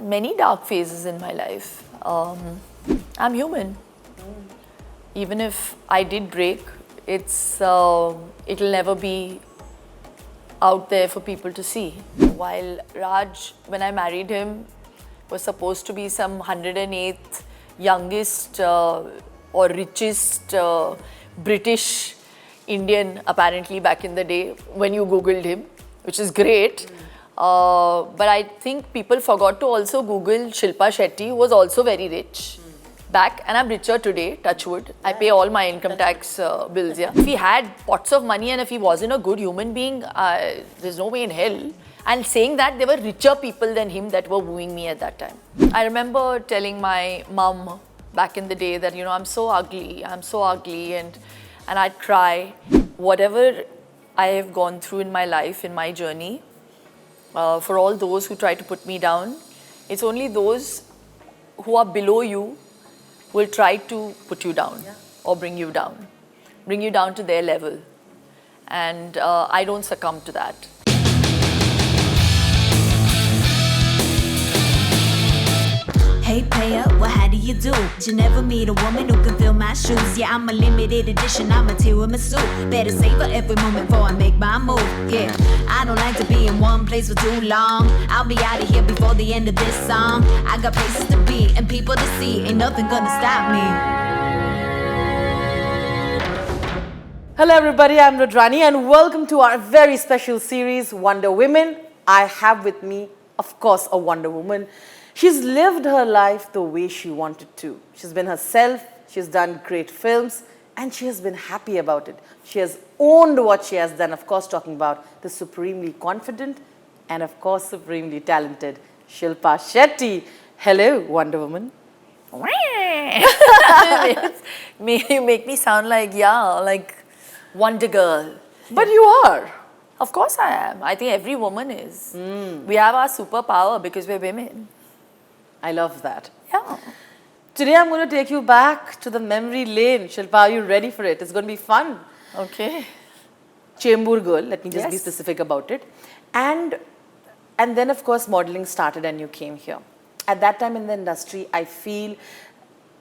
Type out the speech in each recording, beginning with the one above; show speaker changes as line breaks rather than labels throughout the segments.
many dark phases in my life. I'm human. Even if I did break, it'll never be out there for people to see. While Raj, when I married him, was supposed to be some 108th youngest or richest British Indian, apparently back in the day when you Googled him, which is great. But I think people forgot to also Google Shilpa Shetty, who was also very rich back, and I'm richer today, touch wood. I pay all my income tax bills, yeah. If he had pots of money and if he wasn't a good human being, there's no way in hell. And saying that, there were richer people than him that were wooing me at that time. I remember telling my mum back in the day that, I'm so ugly, and I'd cry. Whatever I have gone through in my life, in my journey, for all those who try to put me down, it's only those who are below you will try to put you down or bring you down to their level. And I don't succumb to that.
Hey player, well how do you do? You never meet a woman who can fill my shoes. Yeah, I'm a limited edition, I'm a tiramisu. Better savor every moment before I make my move. Yeah, I don't like to be in one place for too long. I'll be out of here before the end of this song. I got places to be and people to see. Ain't nothing gonna stop me.
Hello everybody, I'm Rudrani and welcome to our very special series, Wonder Women. I have with me, of course, a Wonder Woman. She's lived her life the way she wanted to. She's been herself, she's done great films, and she has been happy about it. She has owned what she has done, of course, talking about the supremely confident and, of course, supremely talented Shilpa Shetty. Hello, Wonder Woman.
You make me sound like Wonder Girl.
But you are.
Of course I am. I think every woman is. We have our superpower because we're women.
I love that.
Yeah.
Today I'm going to take you back to the memory lane. Shilpa, are you ready for it? It's going to be fun.
Okay.
Chembur girl, let me just be
Yes.
specific about it. And then of course modeling started and you came here. At that time in the industry, I feel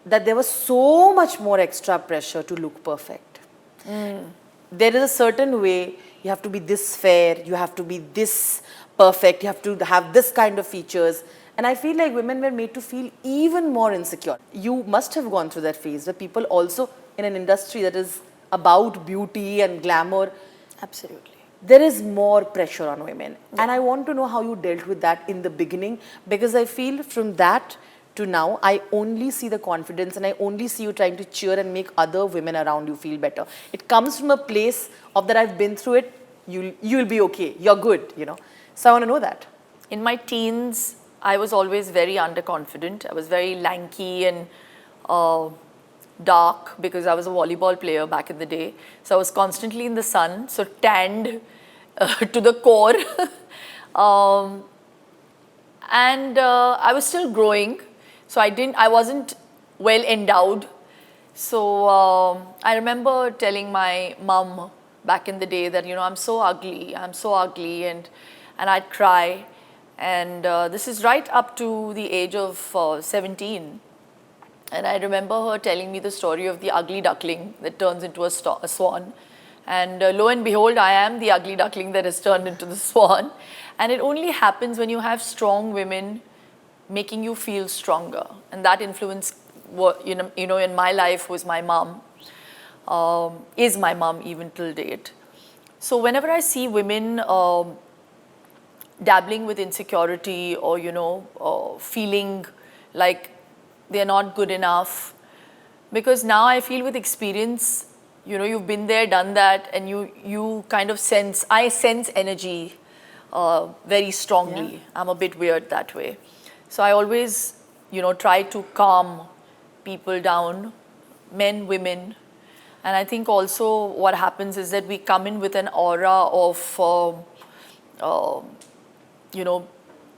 that there was so much more extra pressure to look perfect. There is a certain way, you have to be this fair, you have to be this perfect, you have to have this kind of features. And I feel like women were made to feel even more insecure. You must have gone through that phase where people also in an industry that is about beauty and glamour.
Absolutely.
There is more pressure on women. And I want to know how you dealt with that in the beginning, because I feel from that to now, I only see the confidence and I only see you trying to cheer and make other women around you feel better. It comes from a place of that I've been through it, you'll be okay, you're good, So I want to know that.
In my teens, I was always very underconfident. I was very lanky and dark because I was a volleyball player back in the day. So I was constantly in the sun, so tanned to the core. And I was still growing, so I wasn't well endowed. So I remember telling my mum back in the day that, I'm so ugly, and I'd cry. And this is right up to the age of 17. And I remember her telling me the story of the ugly duckling that turns into a swan. And lo and behold, I am the ugly duckling that has turned into the swan. And it only happens when you have strong women making you feel stronger. And that influence, in my life was my mom, is my mom even till date. So whenever I see women dabbling with insecurity or, feeling like they're not good enough. Because now I feel with experience, you've been there, done that, and you kind of I sense energy very strongly. Yeah. I'm a bit weird that way. So I always, try to calm people down, men, women. And I think also what happens is that we come in with an aura of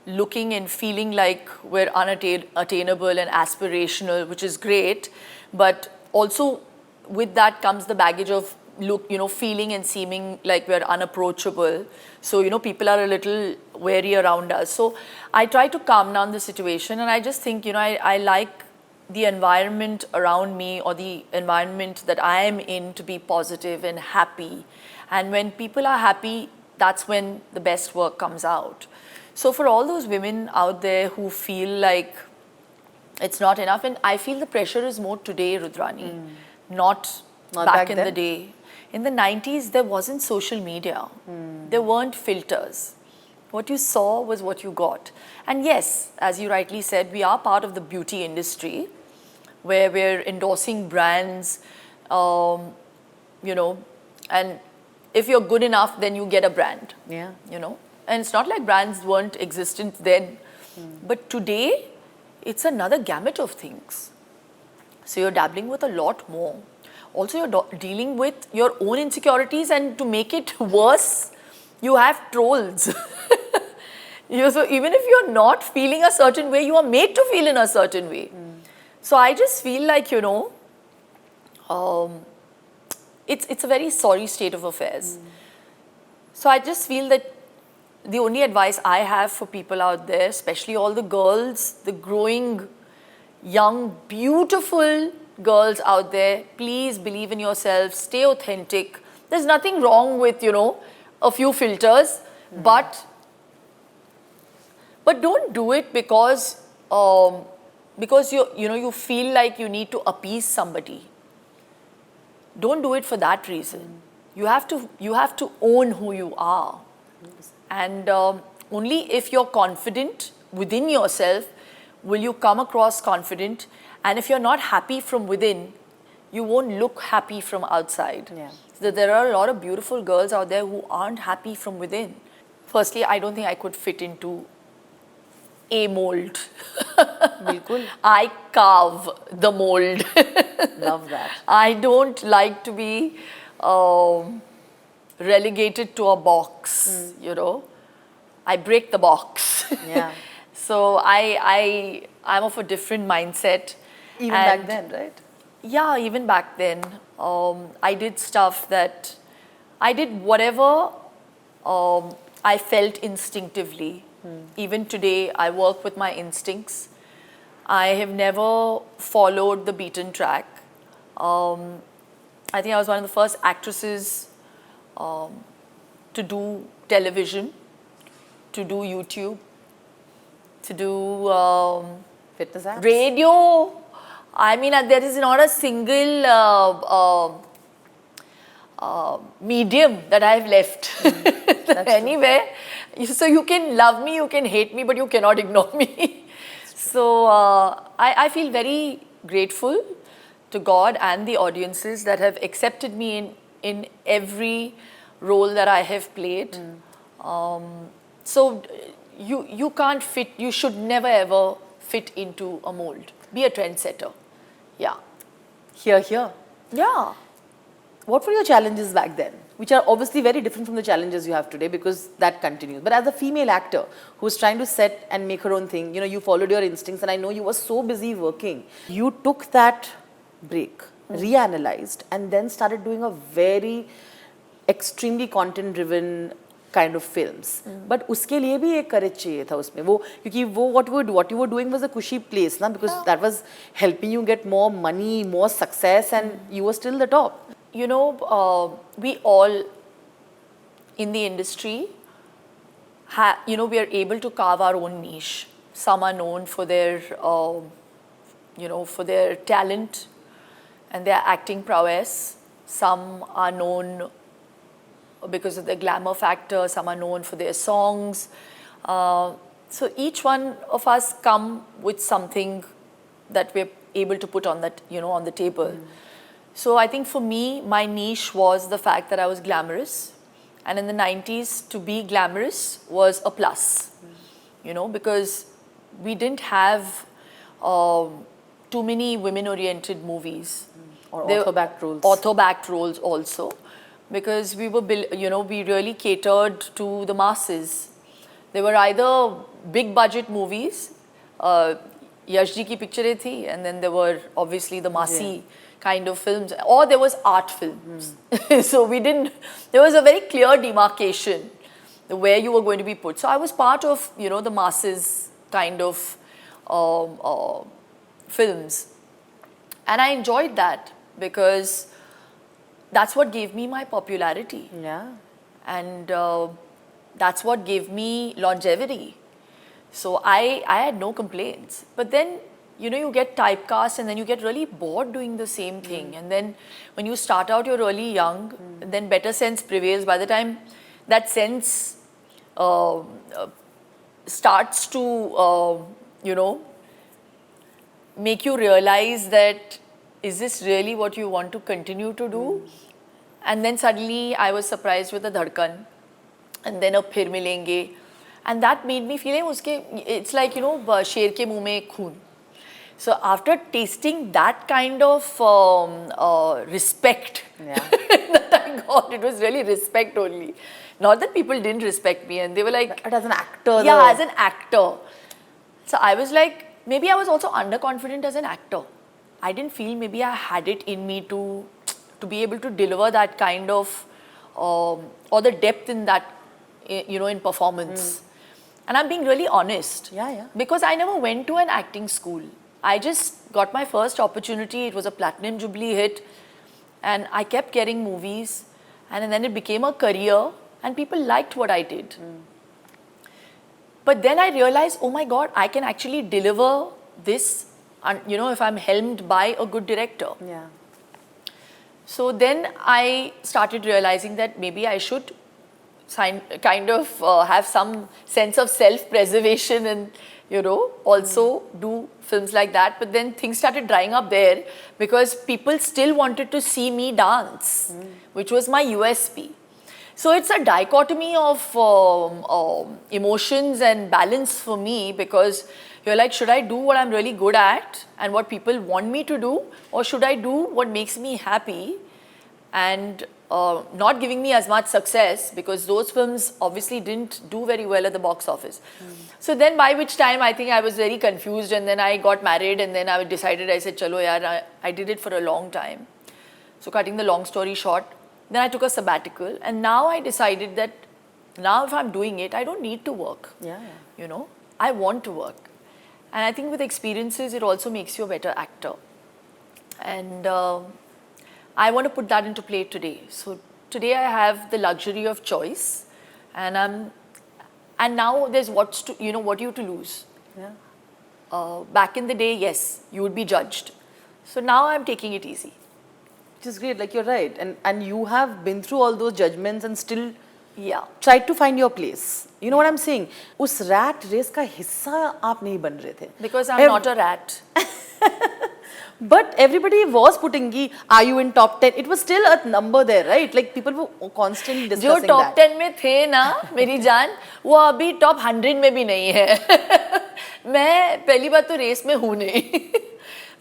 looking and feeling like we're unattainable and aspirational, which is great. But also with that comes the baggage of feeling and seeming like we're unapproachable. So, people are a little wary around us. So I try to calm down the situation, and I just think, I like the environment around me, or the environment that I am in, to be positive and happy. And when people are happy, that's when the best work comes out. So for all those women out there who feel like it's not enough, and I feel the pressure is more today, Rudrani, not back in the day. In the 90s, there wasn't social media. There weren't filters. What you saw was what you got. And yes, as you rightly said, we are part of the beauty industry, where we're endorsing brands, and if you're good enough, then you get a brand.
Yeah.
And it's not like brands weren't existent then. But today, it's another gamut of things. So you're dabbling with a lot more. Also, you're dealing with your own insecurities, and to make it worse, you have trolls. So even if you're not feeling a certain way, you are made to feel in a certain way. So I just feel like, it's a very sorry state of affairs. So I just feel that the only advice I have for people out there, especially all the girls, the growing, young, beautiful girls out there, please believe in yourself, stay authentic. There's nothing wrong with, a few filters, but don't do it because you feel like you need to appease somebody. Don't do it for that reason. You have to own who you are. And only if you're confident within yourself will you come across confident. And if you're not happy from within, you won't look happy from outside.
Yeah.
So there are a lot of beautiful girls out there who aren't happy from within. Firstly, I don't think I could fit into a mold.
Bilkul.
I carve the mold.
Love that.
I don't like to be relegated to a box, I break the box.
Yeah.
So I'm of a different mindset.
Even back then, right?
Yeah, even back then. I did stuff that, I did whatever I felt instinctively. Even today, I work with my instincts. I have never followed the beaten track. I think I was one of the first actresses to do television, to do YouTube, to do
Fitness apps?
radio. I mean, there is not a single medium that I've left anywhere. So you can love me, you can hate me, but you cannot ignore me. So I feel very grateful to God and the audiences that have accepted me in every role that I have played. So you can't fit, you should never ever fit into a mold. Be a trendsetter. Yeah.
Here.
Yeah.
What were your challenges back then? Which are obviously very different from the challenges you have today, because that continues. But as a female actor who's trying to set and make her own thing, you followed your instincts, and I know you were so busy working. You took that break, reanalyzed, and then started doing a very extremely content-driven kind of films. But uske liye bhi ek courage chahiye tha usme. Kyunki what you were doing was a cushy place, na? Because that was helping you get more money, more success, and you were still the top.
We all in the industry, we are able to carve our own niche. Some are known for their, for their talent and their acting prowess. Some are known because of the glamour factor. Some are known for their songs. So each one of us come with something that we're able to put on that, on the table. So I think for me, my niche was the fact that I was glamorous. And in the 90s, to be glamorous was a plus, because we didn't have too many women-oriented movies.
Or author-backed roles.
Author-backed roles also. Because we were, we really catered to the masses. There were either big-budget movies, Yash ji ki picture thi, and then there were obviously the Masi kind of films, or there was art films. So there was a very clear demarcation where you were going to be put. So I was part of, the masses kind of films. And I enjoyed that because that's what gave me my popularity.
Yeah.
And that's what gave me longevity. So I had no complaints. But then, you get typecast and then you get really bored doing the same thing. And then when you start out, you're really young, and then better sense prevails. By the time that sense starts to, make you realize that, is this really what you want to continue to do? And then suddenly I was surprised with a Dhadkan, and then a Phir Milenge. And that made me feel, it's like, sher ke muh mein khoon. So after tasting that kind of respect that I got, it was really respect only. Not that people didn't respect me, and they were like...
But as an actor...
Yeah, as an actor. So I was like, maybe I was also underconfident as an actor. I didn't feel maybe I had it in me to be able to deliver that kind of... or the depth in that, in performance. And I'm being really honest.
Yeah.
Because I never went to an acting school. I just got my first opportunity. It was a Platinum Jubilee hit. And I kept getting movies. And then it became a career. And people liked what I did. But then I realized, oh my God, I can actually deliver this, if I'm helmed by a good director.
Yeah.
So then I started realizing that maybe I should have some sense of self-preservation and, also do films like that. But then things started drying up there because people still wanted to see me dance, which was my USP. So it's a dichotomy of emotions and balance for me, because you're like, should I do what I'm really good at and what people want me to do, or should I do what makes me happy and not giving me as much success, because those films obviously didn't do very well at the box office. So then by which time I think I was very confused, and then I got married, and then I decided, I said, chalo yaar, I did it for a long time. So cutting the long story short, then I took a sabbatical, and now I decided that now if I'm doing it, I don't need to work.
Yeah.
I want to work. And I think with experiences, it also makes you a better actor. And I want to put that into play today. So today I have the luxury of choice, and now there's what you to lose.
Yeah.
Back in the day, yes, you would be judged. So now I'm taking it easy.
Which is great, like you're right. And you have been through all those judgments and still tried to find your place. You know what I'm saying? उस rat race का हिस्सा आप नहीं बन रहे थे.
Because I'm not a rat.
But everybody was putting, are you in top 10? It was still a number there, right? Like people were constantly discussing
जो top 10 में थे ना, मेरी जान, वो अभी top 100 में भी नहीं है. मैं पहली बात तो रेस में हूँ नहीं.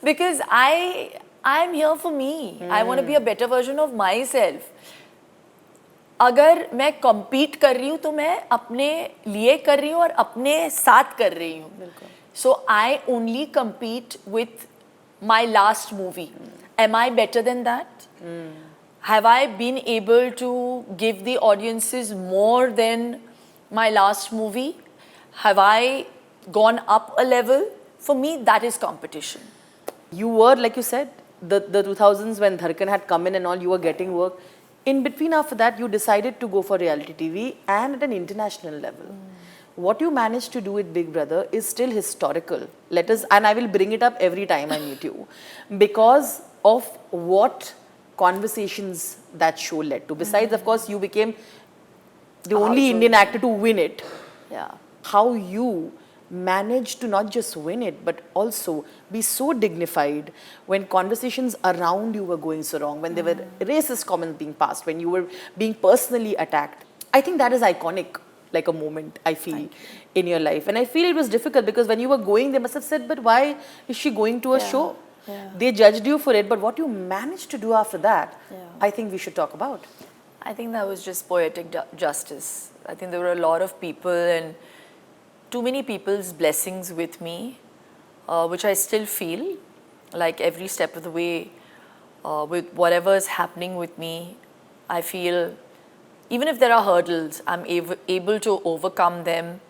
Because I'm here for me. I want to be a better version of myself. अगर मैं compete कर रही हूँ तो मैं अपने लिए कर रही हूँ और अपने साथ कर रही हूँ. So I only compete with my last movie. Am I better than that? Have I been able to give the audiences more than my last movie? Have I gone up a level? For me, that is competition.
You were, like you said, the 2000s when Dhadkan had come in and all, you were getting work. In between after that, you decided to go for reality TV and at an international level. What you managed to do with Big Brother is still historical. And I will bring it up every time I meet you, because of what conversations that show led to. Besides, of course, you became the only Indian actor to win it.
Yeah.
How you managed to not just win it, but also be so dignified when conversations around you were going so wrong, when there were racist comments being passed, when you were being personally attacked. I think that is iconic, like a moment, I feel, in your life. And I feel it was difficult because when you were going, they must have said, but why is she going to a show?
Yeah.
They judged you for it, but what you managed to do after that, I think we should talk about.
I think that was just poetic justice. I think there were a lot of people and too many people's blessings with me, which I still feel like every step of the way. with whatever is happening with me, I feel even if there are hurdles, I'm able to overcome them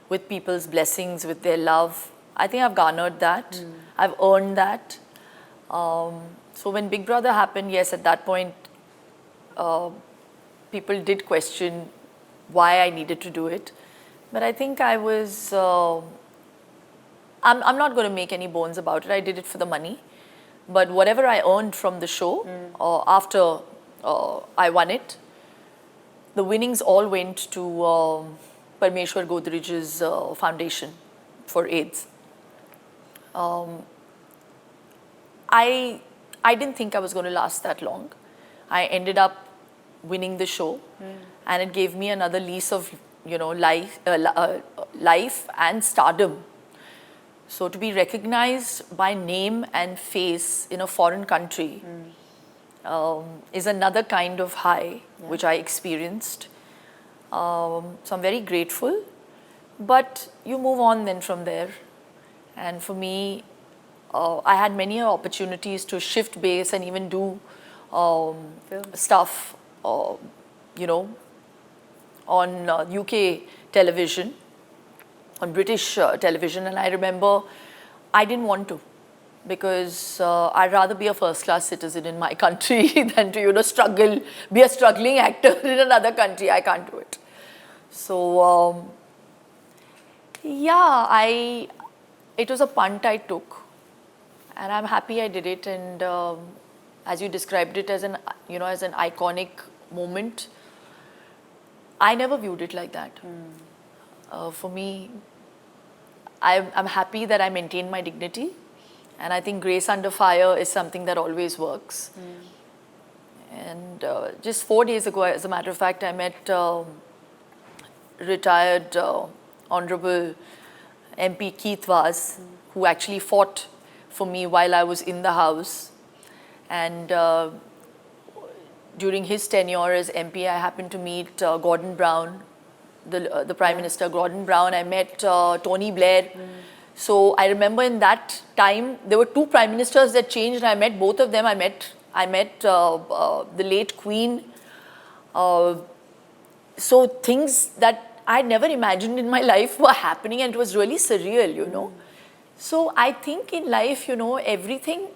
with people's blessings, with their love. I think I've garnered that. I've earned that. So when Big Brother happened, yes, at that point, people did question why I needed to do it. But I think I was, I'm not going to make any bones about it. I did it for the money. But whatever I earned from the show, after I won it, the winnings all went to Parmeshwar Godrej's foundation for AIDS. I didn't think I was going to last that long. I ended up winning the show, and it gave me another lease of life and stardom. So to be recognized by name and face in a foreign country is another kind of high which I experienced. So I'm very grateful, but you move on then from there. And for me, I had many opportunities to shift base and even do stuff, on UK television, on British television. And I remember I didn't want to, because I'd rather be a first-class citizen in my country than to, be a struggling actor in another country. I can't do it. So, it was a punt I took, and I'm happy I did it. And as you described it as an iconic moment, I never viewed it like that. For me, I'm happy that I maintained my dignity, and I think grace under fire is something that always works. And just 4 days ago, as a matter of fact, I met retired Honorable MP Keith Vaz, who actually fought for me while I was in the House. And during his tenure as MP, I happened to meet Gordon Brown, the Prime Minister, Gordon Brown. I met Tony Blair. So I remember in that time, there were 2 Prime Ministers that changed, and I met both of them. I met the late Queen. So things that I never imagined in my life were happening, and it was really surreal, So I think in life, everything,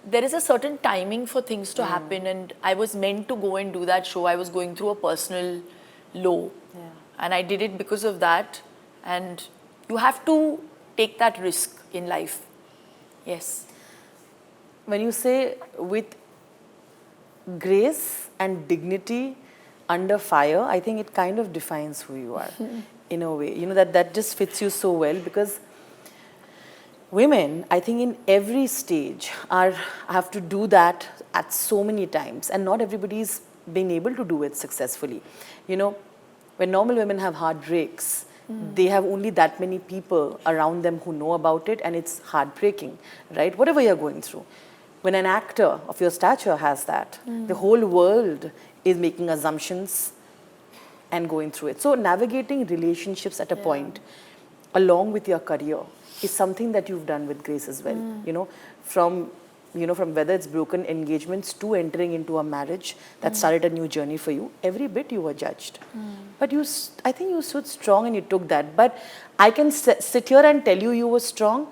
there is a certain timing for things to happen, and I was meant to go and do that show. I was going through a personal low, and I did it because of that. And you have to take that risk in life. Yes.
When you say with grace and dignity under fire, I think it kind of defines who you are in a way. That just fits you so well, because women, I think in every stage have to do that at so many times, and not everybody's been able to do it successfully. When normal women have heartbreaks, they have only that many people around them who know about it, and it's heartbreaking, right? Whatever you're going through. When an actor of your stature has that, the whole world is making assumptions and going through it. So navigating relationships at a point, along with your career, is something that you've done with grace as well. From whether it's broken engagements to entering into a marriage that started a new journey for you, every bit you were judged. But I think you stood strong and you took that. But I can sit here and tell you were strong,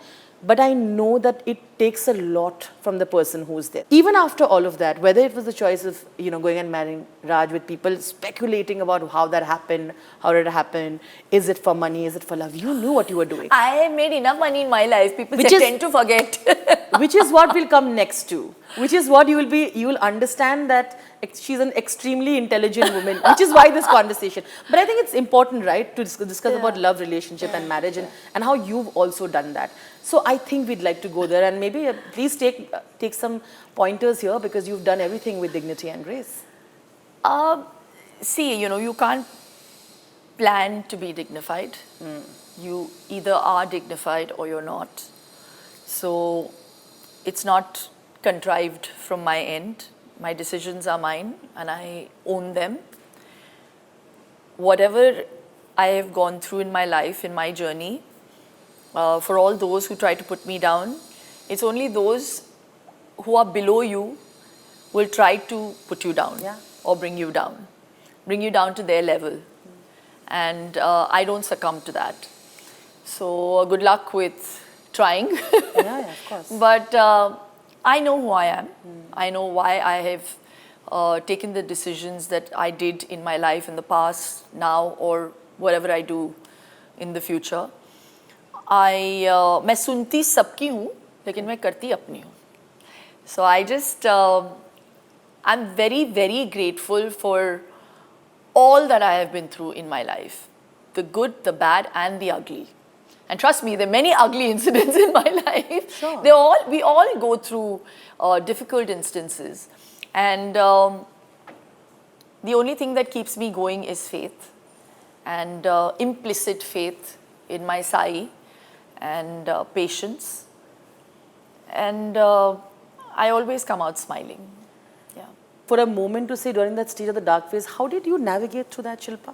but I know that it takes a lot from the person who's there. Even after all of that, whether it was the choice of, going and marrying Raj, with people speculating about how that happened, how did it happen, is it for money, is it for love, you knew what you were doing.
I made enough money in my life. People tend to forget.
Which is what will come next to. Which is what you will understand that she's an extremely intelligent woman, which is why this conversation. But I think it's important, right, to discuss about love, relationship and marriage, and how you've also done that. So I think we'd like to go there, and maybe please take some pointers here, because you've done everything with dignity and grace.
See, you can't plan to be dignified. You either are dignified or you're not. So it's not contrived from my end. My decisions are mine, and I own them. Whatever I have gone through in my life, in my journey, for all those who try to put me down, it's only those who are below you will try to put you down
Yeah.
or bring you down to their level. And I don't succumb to that. So good luck with trying.
Yeah, of course.
But I know who I am. I know why I have taken the decisions that I did in my life in the past, now, or whatever I do in the future. मैं सुनती सबकी हूँ, लेकिन मैं करती अपनी हूँ. So I just, I'm very, very grateful for all that I have been through in my life. The good, the bad, and the ugly. And trust me, there are many ugly incidents in my life.
Sure.
We all go through difficult instances. And the only thing that keeps me going is faith. And implicit faith in my Sai. And patience. And I always come out smiling. Yeah.
For a moment to say during that stage of the dark phase, how did you navigate through that, Shilpa?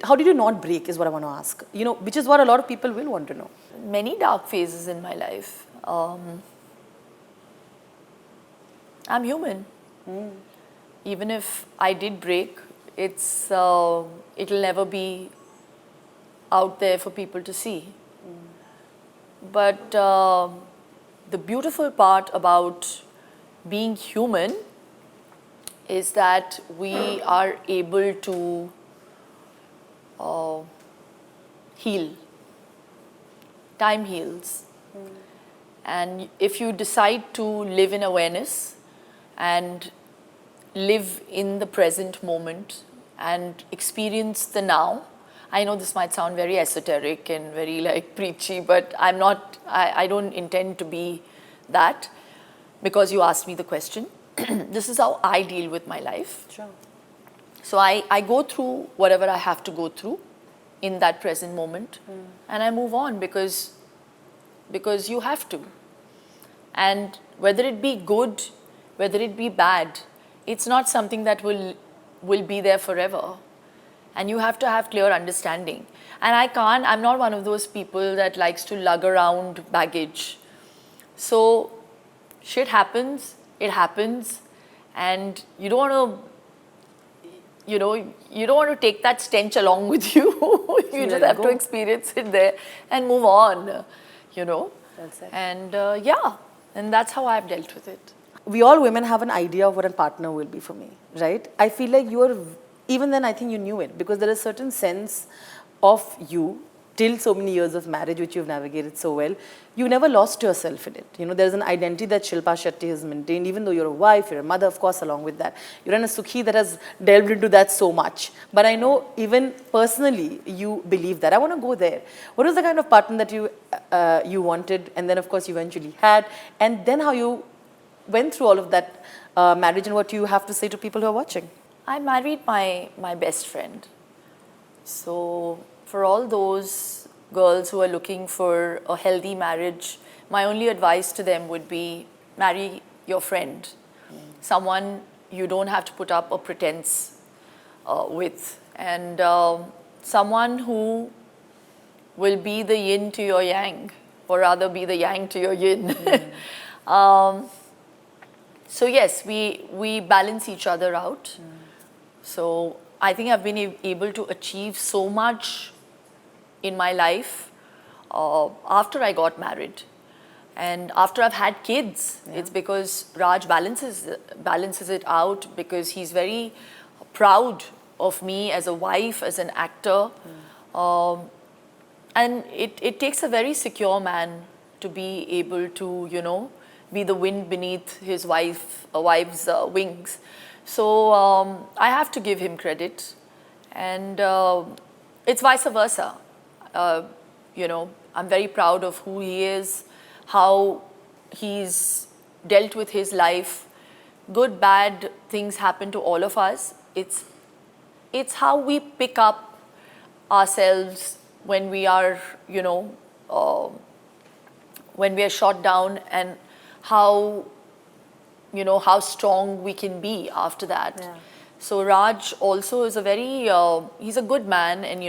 How did you not break is what I want to ask. You know, which is what a lot of people will want to know.
Many dark phases in my life. I'm human. Even if I did break, it'll never be out there for people to see. But the beautiful part about being human is that we are able to heal. Time heals. And if you decide to live in awareness and live in the present moment and experience the now, I know this might sound very esoteric and very like preachy, but I don't intend to be that because you asked me the question. This is how I deal with my life.
Sure.
So I go through whatever I have to go through in that present moment and I move on because you have to. And whether it be good, whether it be bad, it's not something that will be there forever. And you have to have clear understanding. And I'm not one of those people that likes to lug around baggage. So shit happens, it happens, and you don't want to take that stench along with you. You just have to experience it there and move on,
That's it.
And and that's how I've dealt with it.
We all women have an idea of what a partner will be for me, right? I feel like even then I think you knew it because there is a certain sense of you till so many years of marriage which you've navigated so well. You never lost yourself in it. There's an identity that Shilpa Shetty has maintained, even though you're a wife, you're a mother, of course, along with that. You're in a Sukhi that has delved into that so much. But I know even personally, you believe that. I want to go there. What was the kind of partner that you wanted and then, of course, you eventually had? And then how you went through all of that marriage and what you have to say to people who are watching?
I married my best friend. So for all those girls who are looking for a healthy marriage, my only advice to them would be marry your friend. Someone you don't have to put up a pretense with. And someone who will be the yin to your yang, or rather be the yang to your yin. So yes, we balance each other out. So I think I've been able to achieve so much in my life after I got married. And after I've had kids, it's because Raj balances it out because he's very proud of me as a wife, as an actor. And it takes a very secure man to be able to, be the wind beneath his wife's wings. So I have to give him credit. And it's vice versa. I'm very proud of who he is, how he's dealt with his life. Good, bad things happen to all of us. It's how we pick up ourselves when we are, when we are shot down, and how strong we can be after that.
Yeah.
So Raj also is he's a good man, and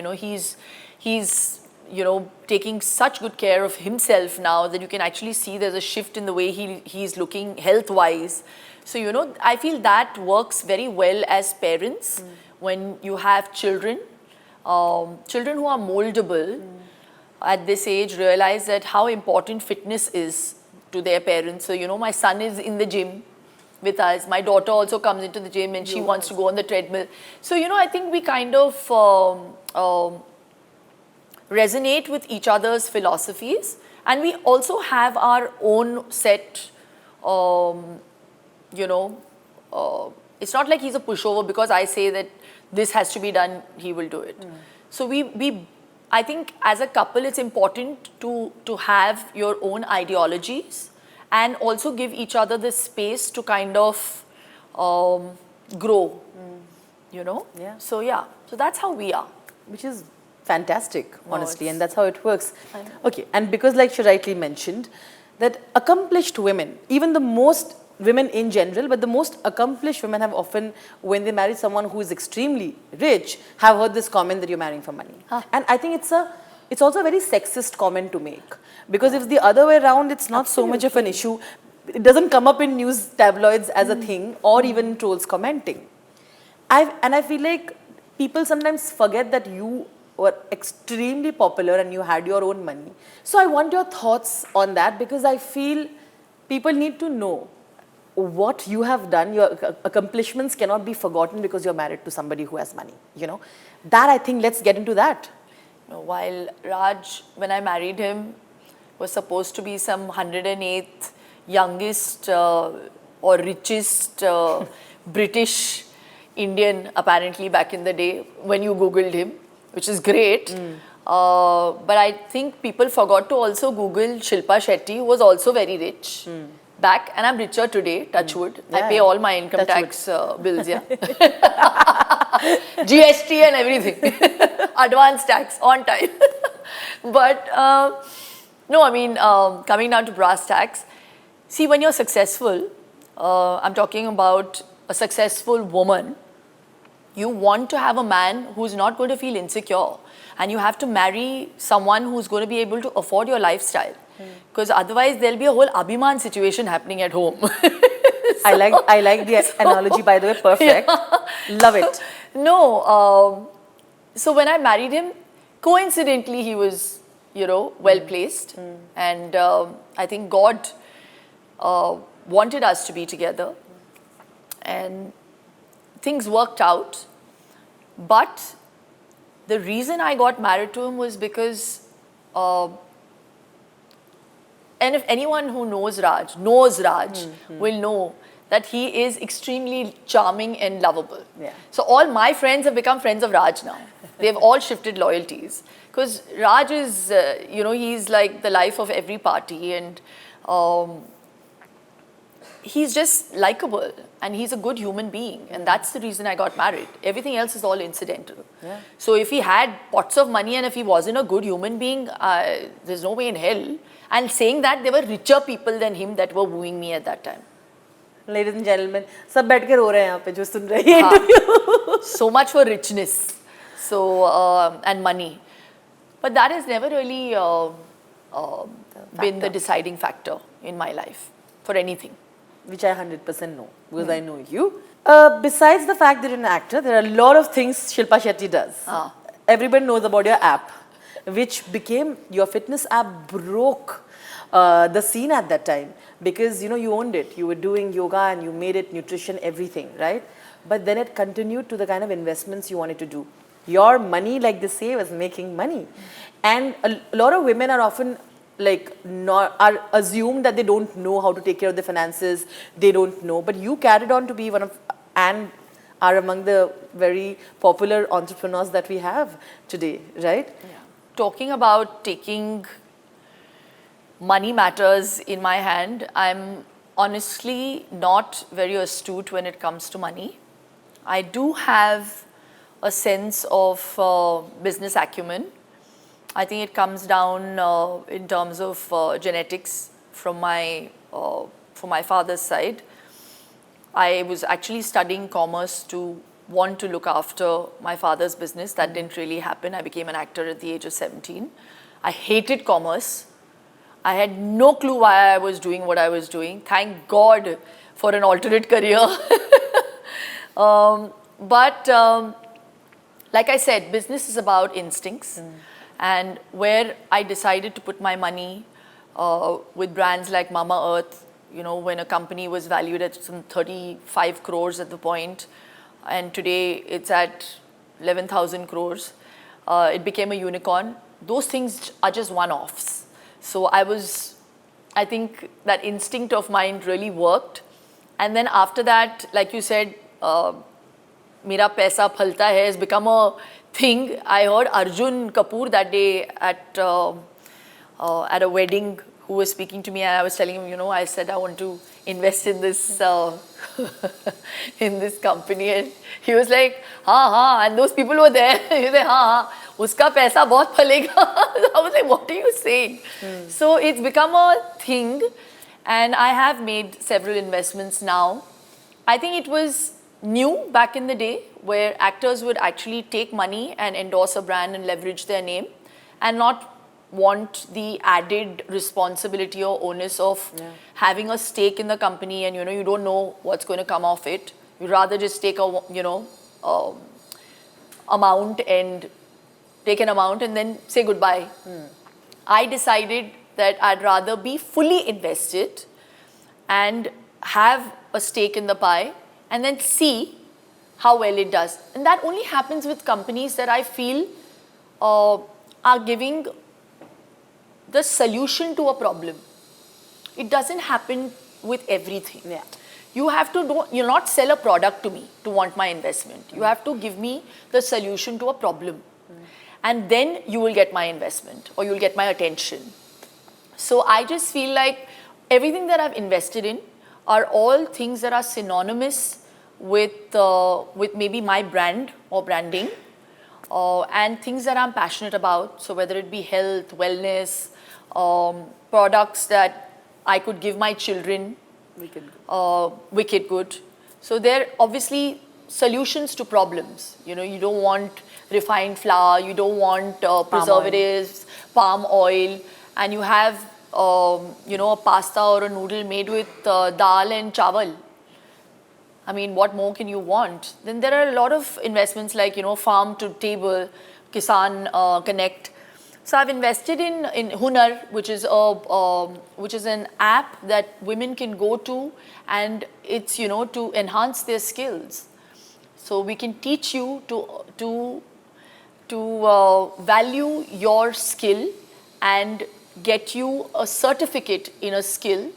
he's taking such good care of himself now that you can actually see there's a shift in the way he's looking health-wise. So, I feel that works very well as parents when you have children. Children who are moldable at this age realize that how important fitness is to their parents. So, my son is in the gym with us. My daughter also comes into the gym and she wants to go on the treadmill. So, I think we kind of resonate with each other's philosophies, and we also have our own set, it's not like he's a pushover because I say that this has to be done, he will do it. So I think as a couple it's important to have your own ideologies and also give each other the space to kind of grow,
Yeah.
So that's how we are.
Which is fantastic, honestly,
it's-
and that's how it works.
I know.
Okay, and because like she rightly mentioned, that accomplished women, even the most women in general, but the most accomplished women have often, when they marry someone who is extremely rich, have heard this comment that you're marrying for money. And I think it's also a very sexist comment to make, because if it's the other way around, it's not so much of an issue. It doesn't come up in news tabloids as a thing, or even trolls commenting. I feel like people sometimes forget that you were extremely popular and you had your own money. So I want your thoughts on that, because I feel people need to know what you have done. Your accomplishments cannot be forgotten because you're married to somebody who has money, That, I think, let's get into that.
While Raj, when I married him, was supposed to be some 108th youngest or richest British Indian, apparently, back in the day when you Googled him, which is great. But I think people forgot to also Google Shilpa Shetty, who was also very rich back, and I'm richer today, touch wood. I pay all my income tax bills, GST and everything. Advance tax on time. But no, I mean, coming down to brass tacks, see, when you're successful, I'm talking about a successful woman, you want to have a man who's not going to feel insecure, and you have to marry someone who's going to be able to afford your lifestyle, because otherwise there'll be a whole Abhiman situation happening at home.
I like the analogy, by the way. Perfect. Love it.
No, so when I married him, coincidentally he was, well placed, and I think God wanted us to be together, and things worked out. But the reason I got married to him was because, and if anyone who knows Raj will know that he is extremely charming and lovable.
Yeah.
So all my friends have become friends of Raj now. They've all shifted loyalties. Because Raj is, he's like the life of every party, and he's just likable, and he's a good human being, and that's the reason I got married. Everything else is all incidental.
Yeah.
So if he had pots of money and if he wasn't a good human being, there's no way in hell. And saying that, there were richer people than him that were wooing me at that time.
Ladies and gentlemen, सब बैठ के रो रहे हैं यहाँ पे जो सुन रहे हैं interview.
So much for richness, and money, but that has never really been the deciding factor in my life for anything.
Which I 100% know, because I know you. Besides the fact that you're an actor, there are a lot of things Shilpa Shetty does. Everybody knows about your app, which became, your fitness app broke the scene at that time, because you owned it. You were doing yoga and you made it nutrition, everything, right? But then it continued to the kind of investments you wanted to do. Your money, like they say, was making money. And a lot of women are often are assumed that they don't know how to take care of their finances, they don't know, but you carried on to be one of, and are among the very popular entrepreneurs that we have today, right?
Yeah. Talking about taking money matters in my hand, I'm honestly not very astute when it comes to money. I do have a sense of business acumen. I think it comes down in terms of genetics from my father's side. I was actually studying commerce to want to look after my father's business. That didn't really happen. I became an actor at the age of 17. I hated commerce. I had no clue why I was doing what I was doing. Thank God for an alternate career. But like I said, business is about instincts. And where I decided to put my money with brands like Mama Earth, you know, when a company was valued at some 35 crores at the point, and today it's at 11,000 crores, it became a unicorn. Those things are just one-offs. So I think that instinct of mine really worked. And then after that, like you said, Mera Paisa Phalta Hai has become a thing. I heard Arjun Kapoor that day at a wedding, who was speaking to me, and I was telling him, you know, I said I want to invest in this in this company, and he was like, हाँ, and those people were there. He was like, हाँ, उसका पैसा बहुत फलेगा. I was like, what are you saying? So it's become a thing, and I have made several investments now. I think it was new back in the day where actors would actually take money and endorse a brand and leverage their name and not want the added responsibility or onus of having a stake in the company, and you know, you don't know what's going to come off it. You'd rather just take a, you know, amount and take an amount and then say goodbye. I decided that I'd rather be fully invested and have a stake in the pie and then see how well it does. And that only happens with companies that I feel are giving the solution to a problem. It doesn't happen with everything.
Yeah.
You have to you'll not sell a product to me to want my investment. You have to give me the solution to a problem. And then you will get my investment or you'll get my attention. So I just feel like everything that I've invested in are all things that are synonymous with maybe my brand or branding, and things that I'm passionate about. So whether it be health, wellness, products that I could give my children, wicked good. So they're obviously solutions to problems. You know, you don't want refined flour, you don't want preservatives, palm oil, and you have you know, a pasta or a noodle made with dal and chawal. I mean, what more can you want? Then there are a lot of investments like, you know, farm to table, Kisan Connect. So I've invested in Hunar, which is an app that women can go to, and it's, you know, to enhance their skills. So we can teach you to value your skill and get you a certificate in a skill,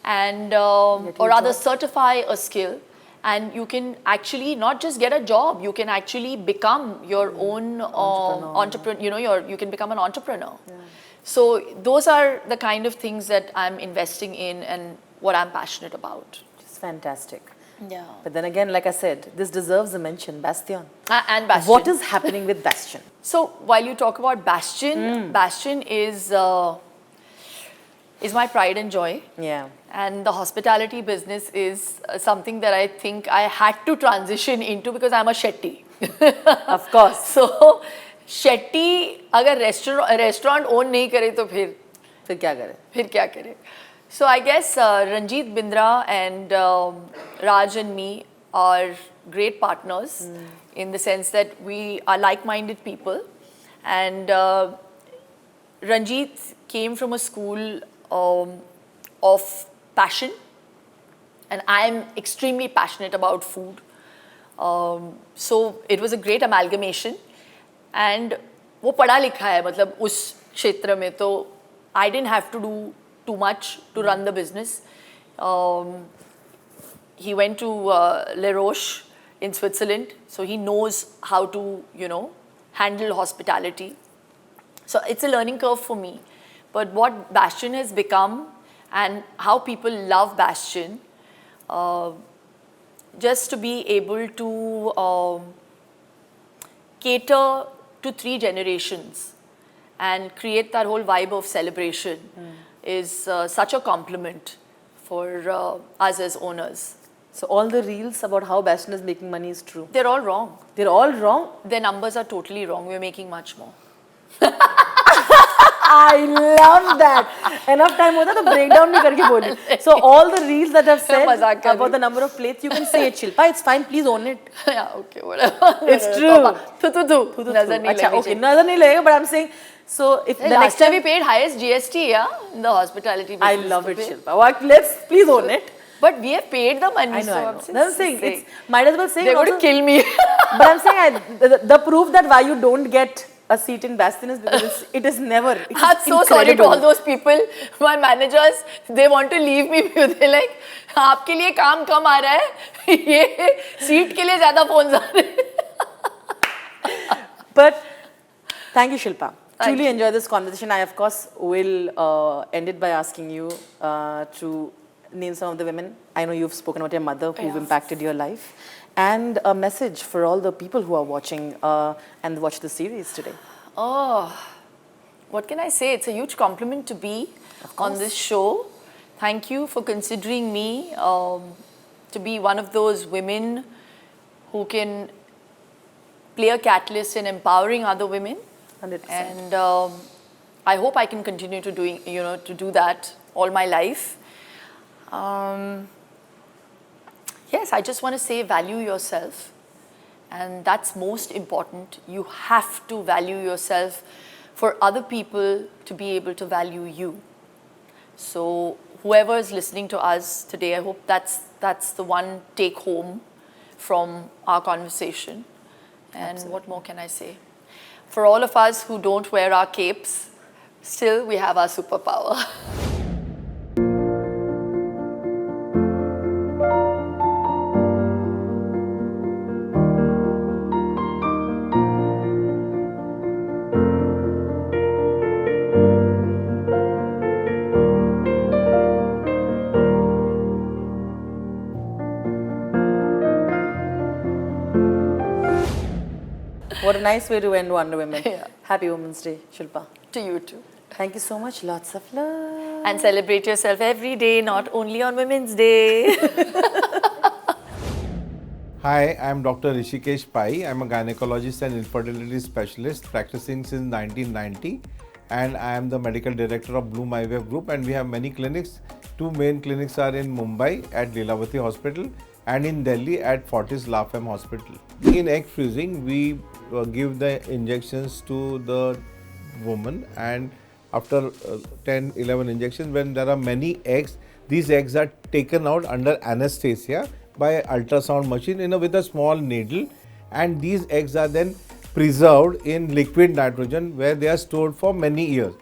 and or rather certify a skill. And you can actually not just get a job, you can actually become your own entrepreneur. You know, you can become an entrepreneur. Yeah. So those are the kind of things that I'm investing in and what I'm passionate about.
It's fantastic.
Yeah.
But then again, like I said, this deserves a mention, Bastion.
And Bastion.
What is happening with Bastion?
So while you talk about Bastion, Bastion is my pride and joy.
Yeah.
And the hospitality business is something that I think I had to transition into because I'm a Shetty.
Of course.
So Shetty, अगर restaurant own नहीं करे तो फिर
क्या करे?
फिर क्या करे? So I guess Ranjit Bindra and Raj and me are great partners in the sense that we are like-minded people. And Ranjit came from a school of passion, and I am extremely passionate about food. So it was a great amalgamation, and वो पढ़ा लिखा है मतलब उस क्षेत्र में, तो I didn't have to do too much to run the business. He went to Les Roches in Switzerland, so he knows how to, you know, handle hospitality. So it's a learning curve for me. But what Bastion has become and how people love Bastion, just to be able to cater to 3 generations and create that whole vibe of celebration is such a compliment for us as owners.
So all the reels about how Bastion is making money is true?
They're all wrong.
They're all wrong?
Their numbers are totally wrong. We're making much more.
I love that. Enough time hota to break down bhi karke boli. So all the reels that I've said
मजाक कर
about the number of plates, you can say it, Shilpa. It's fine. Please own it.
Yeah, okay, whatever.
It's true.
Thu. Nazar nahi
Acha,
lagni
okay,
chahiye.
nazar nahi lagega, but I'm saying, so if the next
Last year
time,
we paid highest GST, yeah, in the hospitality
I
business.
love
to
it,
pay.
Shilpa. What? Let's please own it.
But we have paid the money,
I know,
so
I know.
I'm
That's what I'm saying. It's, might as well say.
they're going to
also-
kill me.
But I'm saying the proof that why you don't get a seat in Bastion is because it is never. It is
I'm so sorry to
incredible.
all those people, my managers, they want to leave me because they're like, आपके लिए काम कम आ रहा है, ये seat के लिए ज़्यादा phone आ रहे हैं.
But thank you, Shilpa.
Thank
Truly
you.
enjoy this conversation. I, of course, will end it by asking you to name some of the women. I know you've spoken about your mother who've impacted your life. And a message for all the people who are watching and watch the series today.
Oh, what can I say? It's a huge compliment to be on this show. Thank you for considering me to be one of those women who can play a catalyst in empowering other women.
100%.
And I hope I can continue to do that all my life. Yes, I just want to say value yourself, and that's most important. You have to value yourself for other people to be able to value you. So whoever is listening to us today, I hope that's the one take home from our conversation. And what more can I say? For all of us who don't wear our capes, still we have our superpower.
What a nice way to end Wonder Women.
Yeah.
Happy Women's Day, Shilpa.
To you too.
Thank you so much. Lots of love.
And celebrate yourself every day, not only on Women's Day.
Hi, I'm Dr. Rishikesh Pai. I'm a gynecologist and infertility specialist practicing since 1990, and I am the medical director of Bloom IVF Group, and we have many clinics. Two main clinics are in Mumbai at Lilavati Hospital and in Delhi at Fortis Lafayette Hospital. In egg freezing, we give the injections to the woman, and after 10-11 injections, when there are many eggs, these eggs are taken out under anesthesia by ultrasound machine with a small needle, and these eggs are then preserved in liquid nitrogen where they are stored for many years.